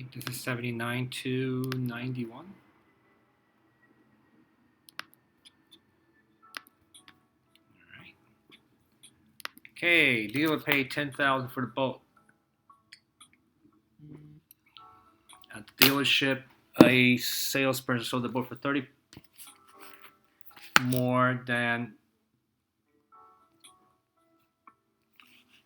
think this is 79 to 91. All right. Okay, dealer paid $10,000 for the boat. At the dealership, a salesperson sold the boat for 30 more than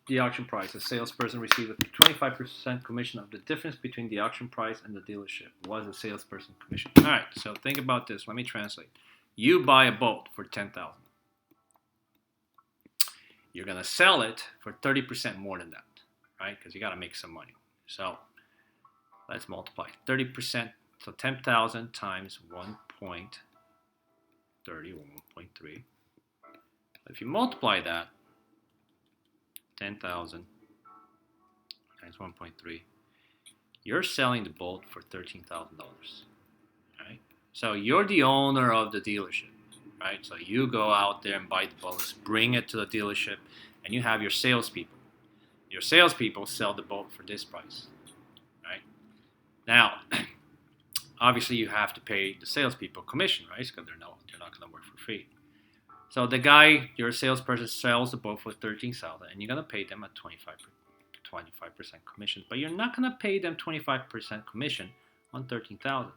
the auction price. The salesperson received a 25% commission of the difference between the auction price and the dealership. Was the salesperson commission? All right, so think about this. Let me translate. You buy a boat for $10,000. You're gonna sell it for 30% more than that, right? Because you gotta make some money. So let's multiply 30%. So 10,000 times 1.30 or 1.3. If you multiply that, 10,000 times 1.3, you're selling the boat for $13,000, right? So you're the owner of the dealership, right? So you go out there and buy the boats, bring it to the dealership, and you have your salespeople. Your salespeople sell the boat for this price, right? Now, obviously you have to pay the salespeople commission, right? Because they're not going to work for free. So the guy, your salesperson, sells the boat for $13,000, and you're gonna pay them a 25% commission. But you're not gonna pay them 25% commission on $13,000,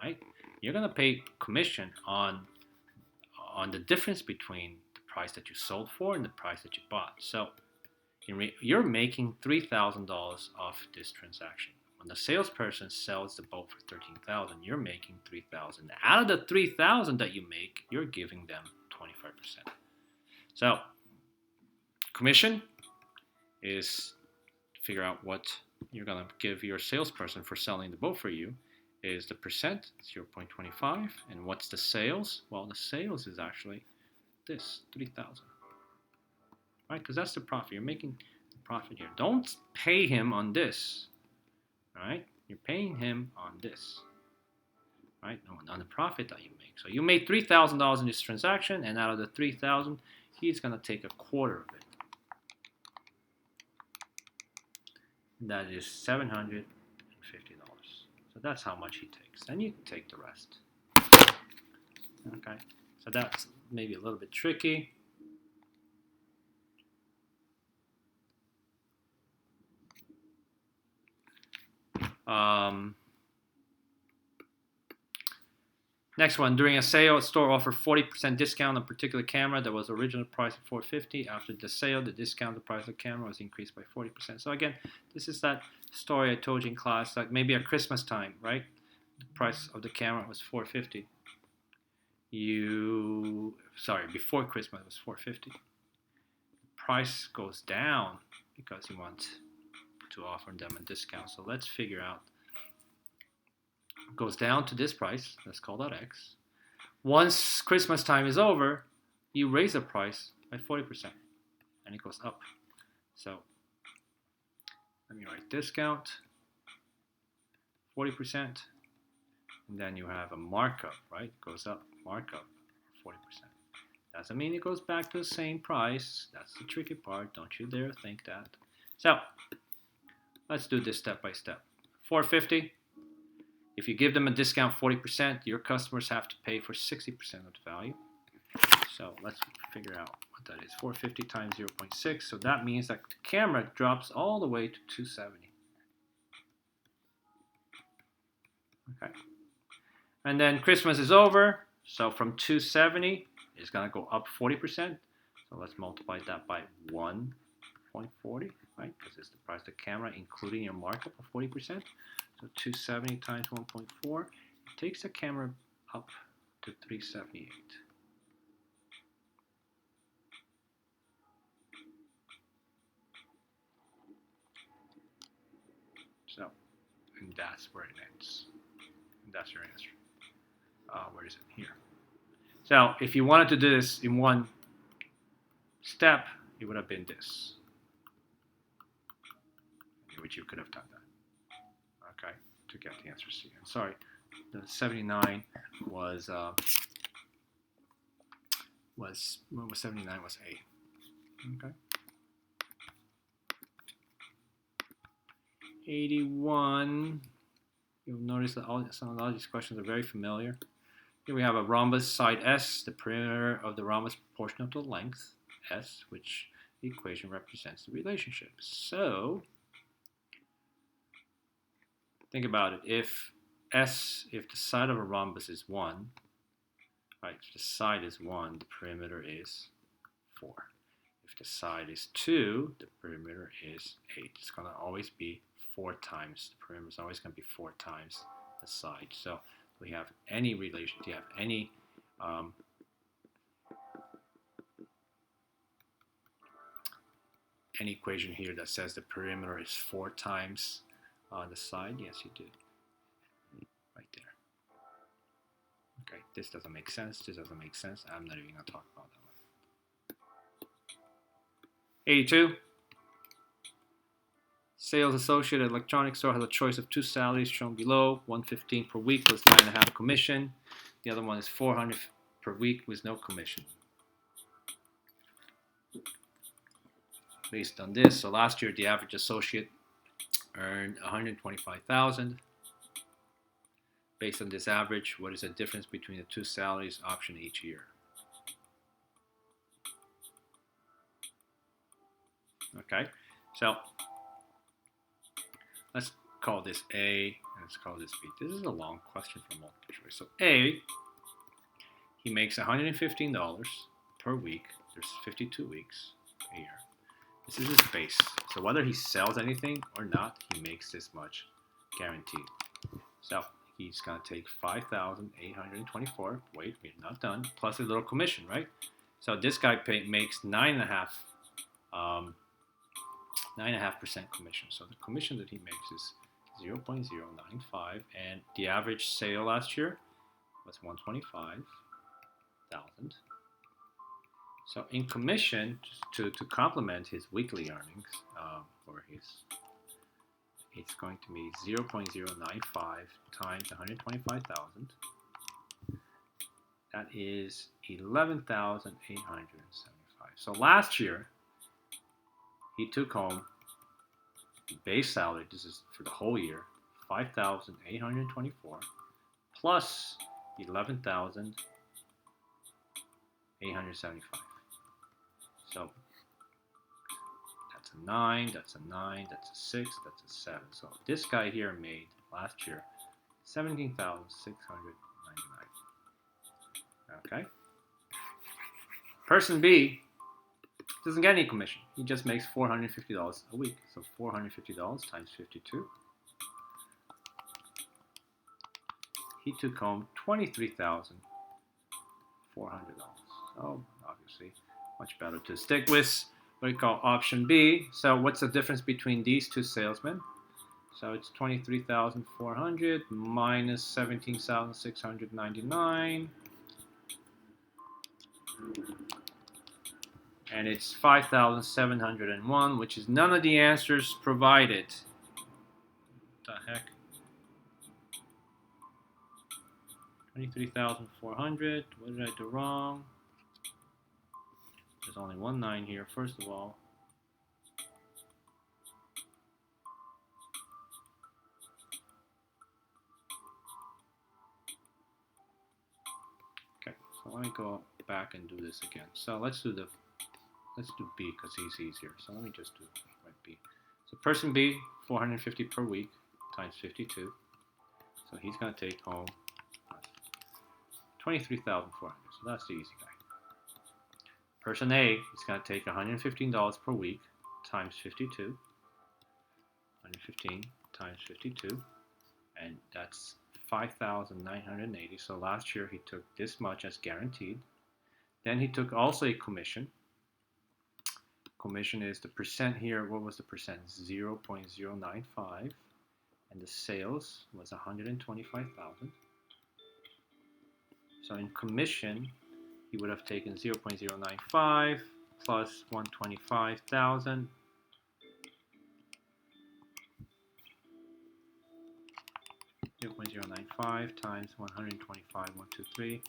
right? You're gonna pay commission on the difference between the price that you sold for and the price that you bought. So you're making $3,000 off this transaction. When the salesperson sells the boat for $13,000, you're making $3,000. Out of the $3,000 that you make, you're giving them 25%. So, commission is to figure out what you're going to give your salesperson for selling the boat for you is the percent, 0.25. And what's the sales? Well, the sales is actually this, 3,000. Right? Because that's the profit. You're making the profit here. Don't pay him on this. All right? You're paying him on this. Right? On the profit that you make. So you made $3,000 in this transaction, and out of the $3,000, he's going to take a quarter of it. And that is $750. So that's how much he takes. And you take the rest. Okay? So that's maybe a little bit tricky. Next one, during a sale, a store offered 40% discount on a particular camera that was original price of $450. After the sale, the discounted price of the camera was increased by 40%. So again, this is that story I told you in class, like maybe at Christmas time, right? The price of the camera was $450. Before Christmas it was $450. The price goes down because you want to offer them a discount. So let's figure out. It goes down to this price. Let's call that X. Once Christmas time is over, you raise the price by 40%, and it goes up. So let me write discount, 40%, and then you have a markup, right? It goes up, markup, 40%. Doesn't mean it goes back to the same price. That's the tricky part. Don't you dare think that. So let's do this step by step. $450. If you give them a discount 40%, your customers have to pay for 60% of the value. So let's figure out what that is. 450 times 0.6. So that means that the camera drops all the way to 270. Okay. And then Christmas is over. So from 270, it's going to go up 40%. So let's multiply that by 1.40, right? Because it's the price of the camera, including your markup of 40%. So 270 times 1.4 takes the camera up to 378. So, and that's where it ends. And that's your answer. Where is it? Here. So if you wanted to do this in one step, it would have been this, which you could have done that. Okay, to get the answer C. I'm sorry, the 79 was 79 was A. Okay. 81. You'll notice that some of these questions are very familiar. Here we have a rhombus side S. The perimeter of the rhombus proportional to the length S, which the equation represents the relationship. So think about it. If the side of a rhombus is 1, right? If the side is 1, the perimeter is 4. If the side is 2, the perimeter is 8. It's going to always be 4 times. The perimeter is always going to be 4 times the side. So we have any relation. Do you have any equation here that says the perimeter is 4 times the side? Yes, you do. Right there. Okay, this doesn't make sense. This doesn't make sense. I'm not even going to talk about that one. 82. Sales associate at electronics store has a choice of 2 salaries shown below. $115 per week plus 9.5 commission. The other one is $400 per week with no commission. Based on this, so last year the average associate earned $125,000. Based on this average, what is the difference between the 2 salaries optioned each year? Okay, so let's call this A, and let's call this B. This is a long question for multiple choice. So A, he makes $115 per week. There's 52 weeks a year. This is his base. So whether he sells anything or not, he makes this much guaranteed. So he's going to take $5,824. Wait, we're not done. Plus a little commission, right? So this guy makes 9.5% commission. So the commission that he makes is 0.095, and the average sale last year was $125,000. So in commission, to complement his weekly earnings, it's going to be 0.095 times 125,000. That is 11,875. So last year, he took home the base salary. This is for the whole year, 5,824 plus 11,875. So that's a 9, that's a 9, that's a 6, that's a 7. So this guy here made last year 17,699. Okay. Person B doesn't get any commission. He just makes $450 a week. So $450 times 52. He took home $23,400. So obviously, much better to stick with what we call option B. So what's the difference between these 2 salesmen? So it's 23,400 minus 17,699. And it's 5,701, which is none of the answers provided. What the heck? 23,400. What did I do wrong? There's only one 9 here, first of all. Okay, so let me go back and do this again. So let's do B because he's easier. So let me just do B. So person B, 450 per week times 52. So he's going to take home 23,400. So that's the easy guy. Person A is going to take $115 per week times 52. 115 times 52. And that's 5,980. So last year he took this much as guaranteed. Then he took also a commission. Commission is the percent here. What was the percent? 0.095. And the sales was 125,000. So in commission, he would have taken 0.095 plus 125,000. $0.095 times 125, 123.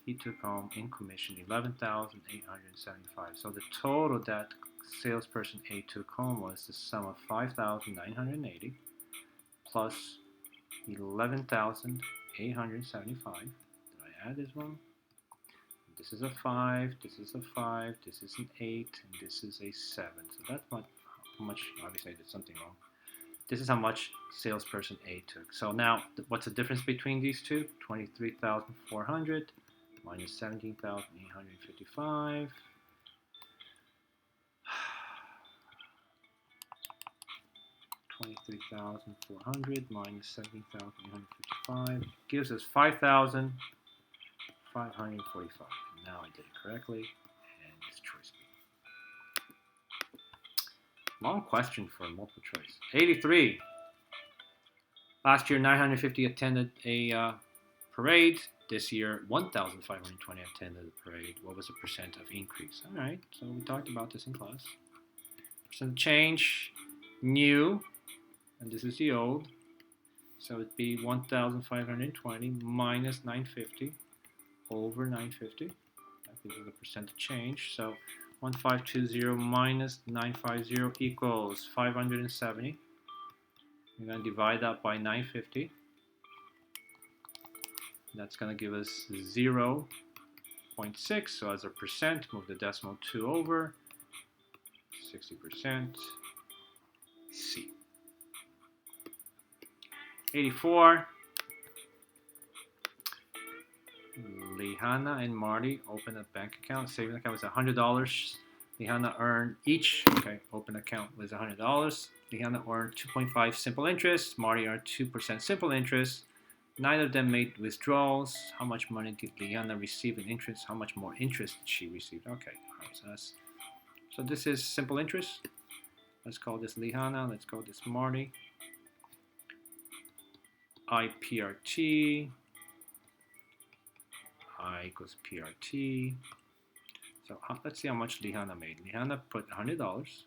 He took home in commission 11,875. So the total that salesperson A took home was the sum of 5,980 plus 11,875. Did I add this one? This is a 5, this is a 5, this is an 8, and this is a 7. So that's how much, obviously I did something wrong. This is how much salesperson A took. So now, what's the difference between these two? 23,400 minus 17,855. 23,400 minus 17,855 gives us 5,545. Now I did it correctly, and it's choice B. Long question for a multiple choice. 83. Last year, 950 attended a parade. This year, 1,520 attended the parade. What was the percent of increase? All right, so we talked about this in class. Percent change, new, and this is the old. So it'd be 1,520 minus 950 over 950. That gives us the percent change. So 1520 minus 950 equals 570. We're going to divide that by 950. That's going to give us 0.6. So as a percent, move the decimal 2 over. 60%. C. 84. Lihana and Marty opened a bank account. Savings account was $100. Lihana earned each. Okay, open account was $100. Lihana earned 2.5 simple interest. Marty earned 2% simple interest. Neither of them made withdrawals. How much money did Lihana receive in interest? How much more interest did she receive? Okay, all right, so this is simple interest. Let's call this Lihana. Let's call this Marty. IPRT. I equals PRT. So let's see how much Lihana made. Lihana put $100,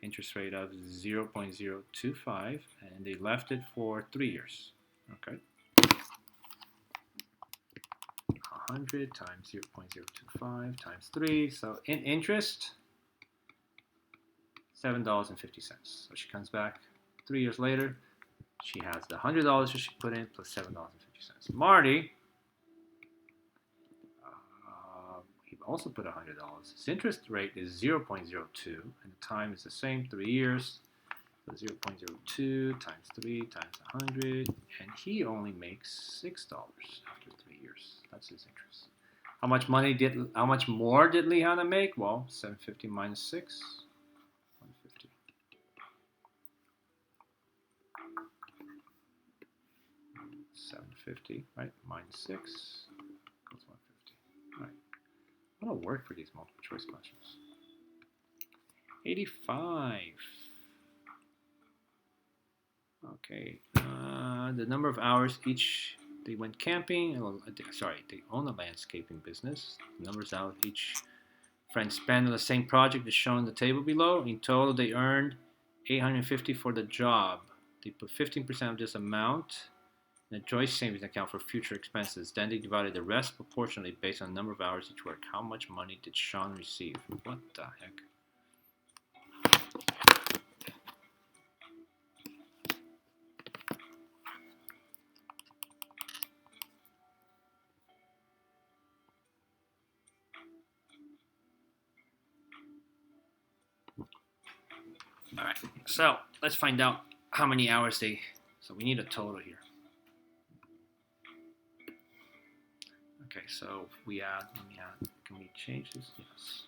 interest rate of 0.025, and they left it for 3 years. Okay. 100 times 0.025 times 3. So in interest, $7.50. So she comes back 3 years later. She has the $100 that she put in plus $7.50. Marty, he also put $100. His interest rate is 0.02, and the time is the same, 3 years. So 0.02 times 3 times 100, and he only makes $6 after 3 years. That's his interest. How much more did Lihana make? Well, 750 minus 6, 150. $750, right? Minus 6 equals 150. All right. I'm gonna work for these multiple choice questions. 85. Okay. The number of hours each they went camping. They own a landscaping business. The numbers out each friend spent on the same project is shown in the table below. In total, they earned $850 for the job. They put 15% of this amount in a joint savings account for future expenses. Then they divided the rest proportionally based on the number of hours each work. How much money did Sean receive? What the heck? All right, so let's find out how many hours so we need a total here. Okay, so we add, can we change this? Yes.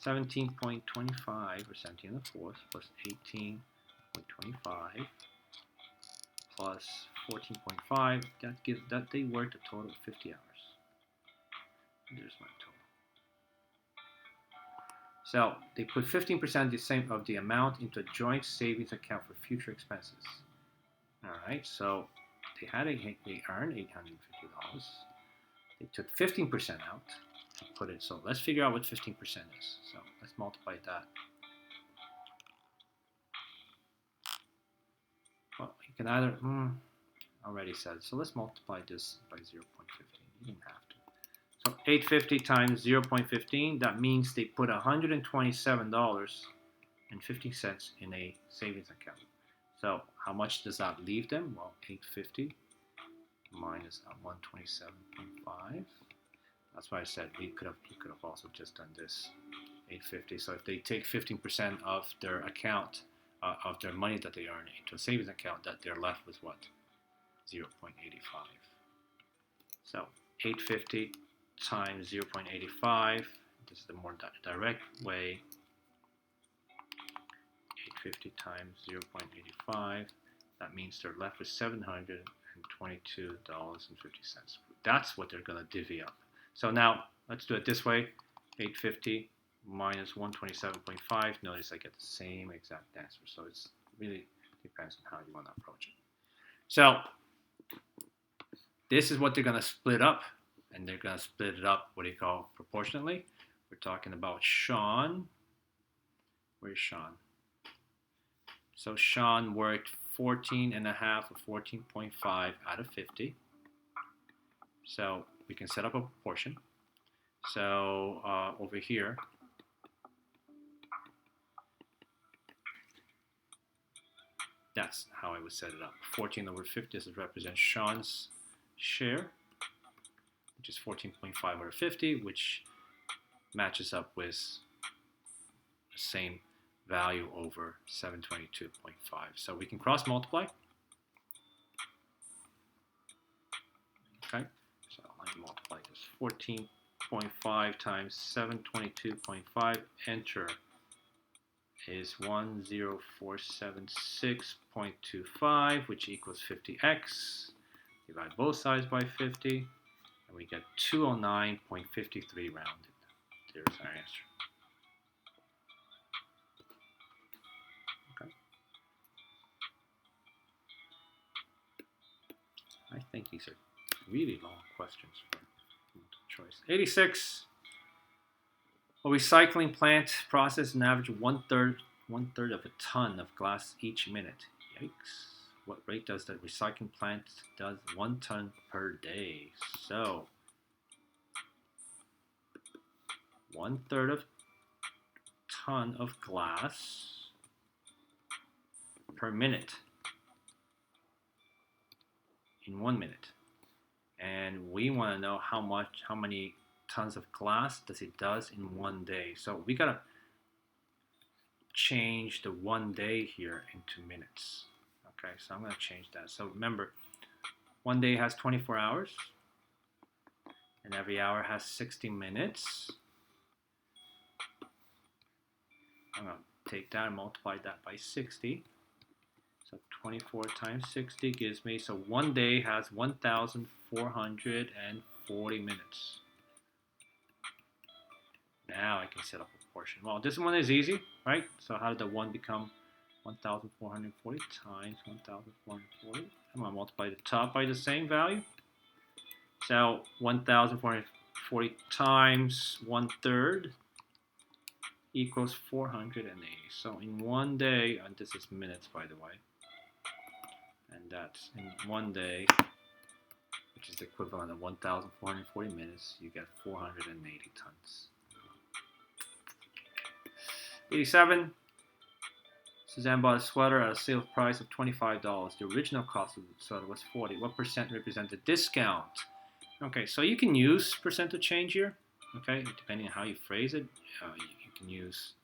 17.25 or 17 to the fourth plus 18.25 plus 14.5, that they worked a total of 50 hours. There's my total. So they put 15% of the amount into a joint savings account for future expenses. All right, so they earned $850. They took 15% out and put it. So let's figure out what 15% is. So let's multiply that. Well, you can either already said. So let's multiply this by 0.15. You didn't have to. So 850 times 0.15, that means they put $127.50 in a savings account. So how much does that leave them? Well, 850 minus 127.5. That's why I said we could have also just done this 850. So if they take 15% of their account, of their money that they earn into a savings account, that they're left with what? 0.85. So 850 times 0.85. This is the more direct way. 850 times 0.85. That means they're left with $722.50. That's what they're going to divvy up. So now let's do it this way. 850 minus 127.5. Notice I get the same exact answer. So it's really depends on how you want to approach it. So this is what they're going to split up. And they're going to split it up, what do you call, proportionately. We're talking about Sean. Where's Sean? So Sean worked 14.5 or 14.5 out of 50. So we can set up a proportion. So over here, that's how I would set it up. 14 over 50, this represents Sean's share, which is 14.5 over 50, which matches up with the same value over 722.5. So we can cross multiply. Okay, so let me multiply this. 14.5 times 722.5, enter, is 10476.25, which equals 50x. Divide both sides by 50, and we get 209.53 rounded. There's our answer. Okay. I think these are really long questions for multiple choice. 86. A recycling plant processes an average one third of a ton of glass each minute. Yikes. What rate does the recycling plant does 1 ton per day? So 1/3 of ton of glass per minute in 1 minute. And we want to know how many tons of glass does it does in 1 day. So we gotta change the 1 day here into minutes. Okay, so I'm gonna change that. So remember, 1 day has 24 hours, and every hour has 60 minutes. I'm gonna take that and multiply that by 60. So 24 times 60 gives me, so 1 day has 1,440 minutes. Now I can set up a proportion. Well, this one is easy, right? So how did the 1 become 1,440 times 1,440? I'm going to multiply the top by the same value. So 1,440 times 1/3 equals 480. So in 1 day, and this is minutes by the way, and that's in 1 day, which is the equivalent of 1,440 minutes, you get 480 tons. 87. Suzanne bought a sweater at a sales price of $25. The original cost of the sweater was $40. What percent represent the discount? Okay, so you can use percent of change here. Okay, depending on how you phrase it, you can use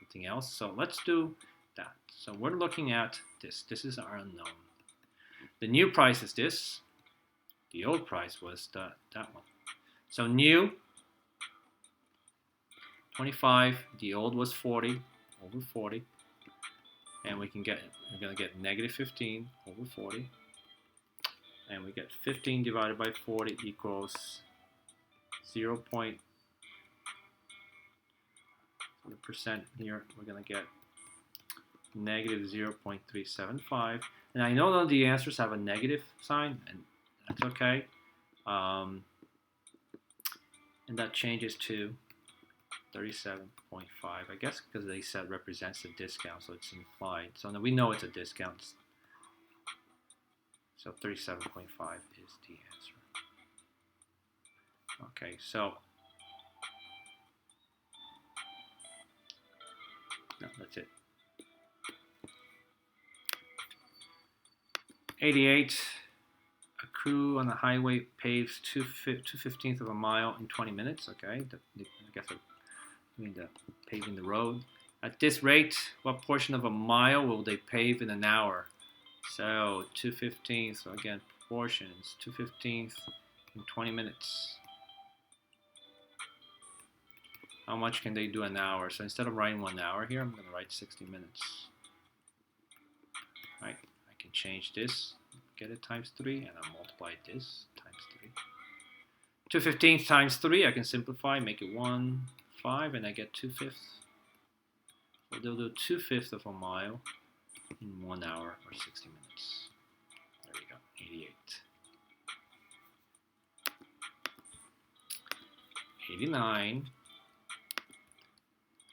something else. So let's do that. So we're looking at this. This is our unknown. The new price is this. The old price was that one. So new, 25. The old was 40 over 40, and we're gonna get negative 15 over 40, and we get 15 divided by 40 equals 0.% here. We're gonna get negative 0.375, and I know that the answers have a negative sign, and that's okay. And that changes to 37.5, I guess, because they said represents a discount, so it's implied. So now we know it's a discount. So 37.5 is the answer. Okay, so no, that's it. 88. A crew on the highway paves 2/15 of a mile in 20 minutes. Okay, I guess I mean the paving the road. At this rate, what portion of a mile will they pave in an hour? So 2/15. So again, proportions. 2/15 in 20 minutes. How much can they do an hour? So instead of writing 1 hour here, I'm going to write 60 minutes. Right? I can change this, get it times 3, and I'll multiply this times 3. 2/15 times 3, I can simplify, make it 1, 5, and I get 2/5. So they'll do 2/5 of a mile in 1 hour or 60 minutes. There you go, 88. 89.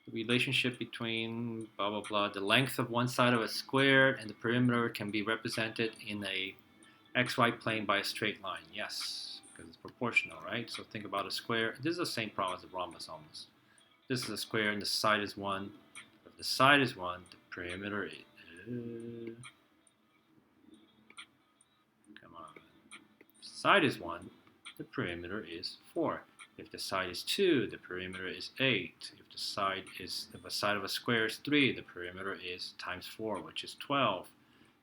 The relationship between blah blah blah. The length of one side of a square and the perimeter can be represented in a xy plane by a straight line. Yes, because it's proportional, right? So think about a square. This is the same problem as the rhombus almost. This is a square and the side is 1. If the side is 1, the perimeter is... come on. If the side is 1, the perimeter is 4. If the side is 2, the perimeter is 8. If the side of a square is 3, the perimeter is times 4, which is 12.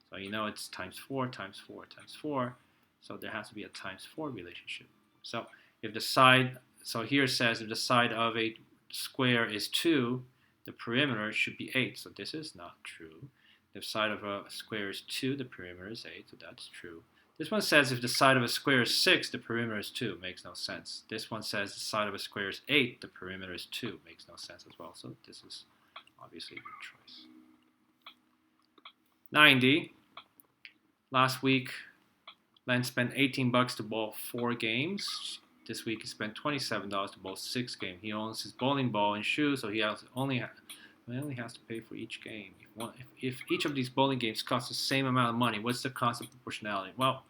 So you know it's times 4 times 4 times 4. So there has to be a times 4 relationship. So if the side, so here it says if the side of a square is 2, the perimeter should be 8. So this is not true. If the side of a square is 2, the perimeter is 8. So that's true. This one says if the side of a square is 6, the perimeter is 2. Makes no sense. This one says the side of a square is 8, the perimeter is 2. Makes no sense as well. So this is obviously a good choice. 90. Last week, Len spent $18 to bowl 4 games. This week he spent $27 to bowl 6 games. He owns his bowling ball and shoes, so he only has to pay for each game. If each of these bowling games costs the same amount of money, what's the constant proportionality? Well,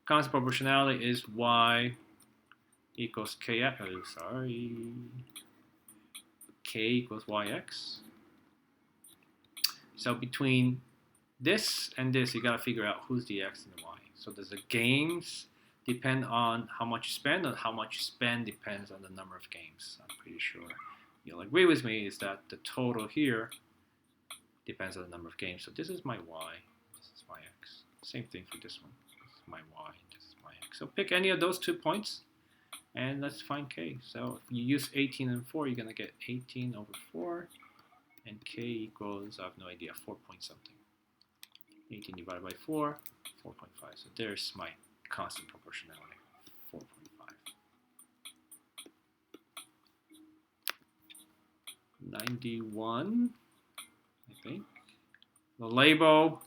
constant proportionality is y equals kx. Oh, sorry. K equals yx. So between this and this, you got to figure out who's the x and the y. So does the games depend on how much you spend, or how much you spend depends on the number of games? I'm pretty sure you'll agree with me is that the total here depends on the number of games. So this is my y, this is my x. Same thing for this one. This is my y, this is my x. So pick any of those 2 points, and let's find k. So if you use 18 and 4, you're going to get 18 over 4, and k equals, I have no idea, 4 point something. 18 divided by 4, 4.5. So there's my constant proportionality, 4.5. 91, I think. The label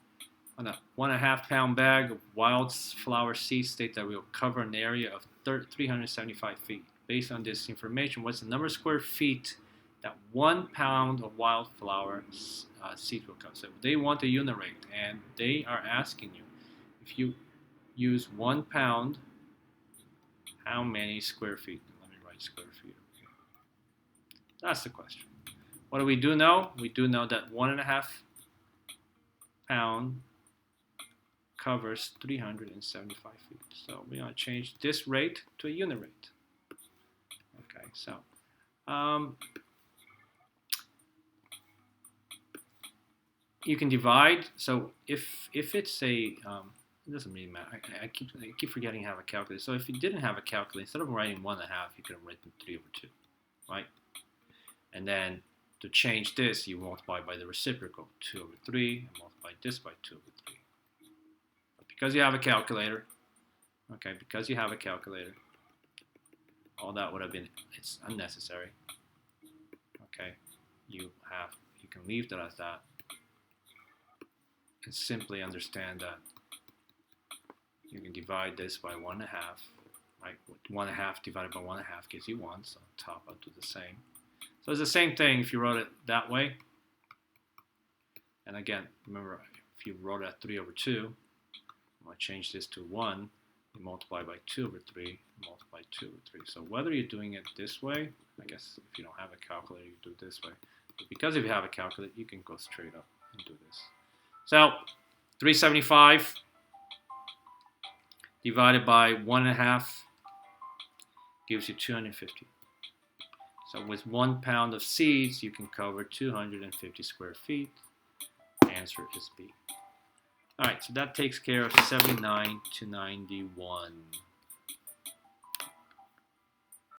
on a 1.5 pound bag of wildflower seeds state that we will cover an area of 375 feet. Based on this information, what's the number of square feet that 1 pound of wildflower seeds will cover? So they want a unit rate, and they are asking you, if you use 1 pound, how many square feet? Let me write square feet. Okay. That's the question. What do we do know? We do know that 1.5 pound covers 375 feet. So we're going to change this rate to a unit rate. Okay, so you can divide. So if it's a it doesn't really matter. I keep forgetting to have a calculator. So if you didn't have a calculator, instead of writing 1.5, you could have written 3 over 2, right? And then to change this, you multiply by the reciprocal, 2 over 3, and multiply this by 2 over 3. But because you have a calculator, okay, because you have a calculator, all that would have been, it's unnecessary. Okay, you can leave that as that, and simply understand that you can divide this by 1.5, right? 1.5 divided by 1.5 gives you 1, so top I'll do the same. So it's the same thing if you wrote it that way. And again, remember, if you wrote it at 3 over 2, I'm going to change this to 1, you multiply by 2 over 3, multiply 2 over 3. So whether you're doing it this way, I guess if you don't have a calculator, you do it this way. But because if you have a calculator, you can go straight up and do this. So 375 divided by 1.5 gives you 250. So with 1 pound of seeds, you can cover 250 square feet. The answer is B. All right, so that takes care of 79 to 91.